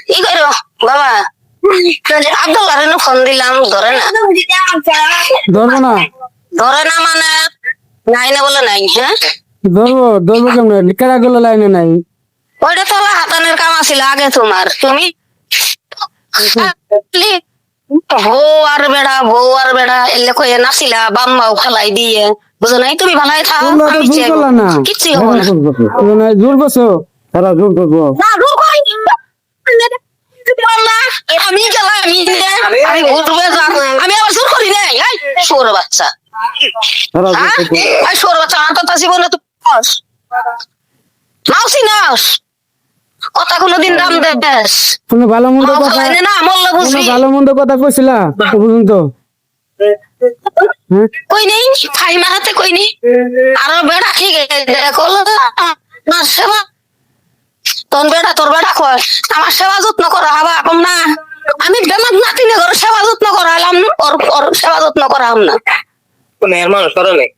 কি করো বাবা? আব্দুল্লাহ ফোন দিলাম, ধরে না। ধরবো না, ধরে না মানে নাই না বলে নাই। হ্যাঁ, ধরবো কেমন? কেরা গুলো লাইনে নাই। ওইটা তো হাতানের কাম আছিল আগে তোমার। তুমি বউ আর বেড়া এলে কয়ে নাছিলা বাম্মাও ফালাই দিয়ে, বুঝো নাই? তুমি ভালাই থাও, তোমরা তো আমি জোর করলা না, কিচ্ছু হবো না। জোর করছো, তারা জোর করবো। না, রোগ হয়। আমি গেলাম, আমি ঘুরবে যাব, আমি আবার জোর করি নাই। সোর বাচ্চা, তারা জোর করবো। সোর বাচ্চা, আমার কথা জীবনে তো নাওসি নাওস কথা কোনোদিন দাম দেস তুমি ভালো মন্দ কথা, না মল্ল বুঝবি। ভালো মন্দ কথা কইছিলা বুঝুন তো। কই নেই খাই মারাতে কই নেই। আরো বেড়া ঠিক না সেবা, তোর বেড়া কয় আমার সেবা যত্ন করা হবা কম না। আমি বেমার নাতিনে ঘর সেবা যত্ন করালাম, ওর সেবা যত্ন করাম না। কোন এর মানুষ করে নাই।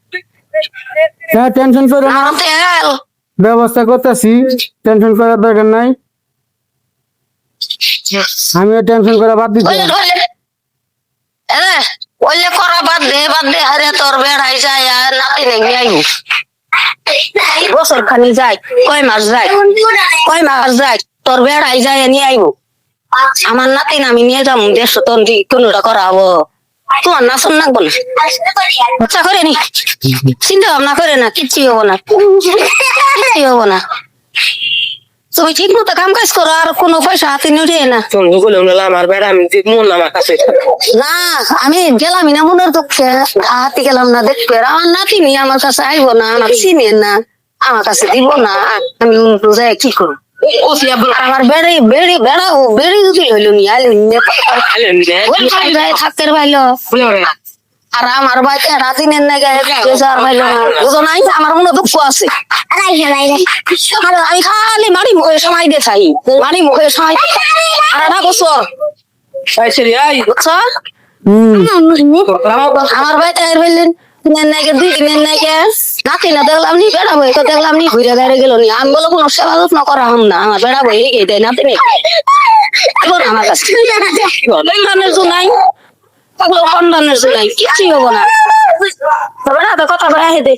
হ্যাঁ, টেনশন করো না, আমার তেল ব্যবস্থা করতেছি, টেনশন করার দরকার নাই। আমিও টেনশন করে বাদ দিচ্ছি। ওইলে করা বাদ দে আরে তোর বেড়াই যায় আর নাতিনে নিয়ে আইব। বছর খানি যায়, কয় মাস যায় তোর বেড়াই যায় নিয়ে আইব। আমার নাতিন আমি নিয়ে যাবো, দেড়শো টন কোনটা করা হবো। তোমার নাচন নাকবো না, আচ্ছা করে নি, চিন্তা ভাবনা করে না, কিচ্ছু হবো না, তুমি ঠিক মতো কাম কাজ করো, আর কোনো পয়সা হাতে নিয়ে না। তুমি বলে আমার বেড়া আমি মন আমার কাছে না, আমি গেলাম না মনের দুঃখে, হাতে গেলাম না দেখবে। আমার নাতিনি আমার কাছে আইবো না, আমার চিনে না, আমার কাছে দিব না, আমি যাই কি করবো? আমার বেড়ি যদি হইলো নি থাকতে পাইলো। আর আমার বাইকে রাজিনের নাকি পাইলো না, বুঝো নাই? আমার মনে দুঃখ আছে। আমি খালি মারি মুখে সময় দিয়ে থাই, মারি মুখে সময় আর বছর বুঝছো? আমার বাইতে ফেললেন দুই দিনের নাকি নাতি না দেখলাম নি বেড়া বই, তো দেখলাম নি ঘুরে বেড়ে গেল নি। আমি বলো কোনো সেবা যত্ন করা হম না, আমার বেড়া বই এগিয়ে দেয় নাতি নেই আমার কাছে সন্ধানের জুনাই সন্ধানের জুনাই কিচ্ছুই হবো না। তবে না তো কথা বলে দে।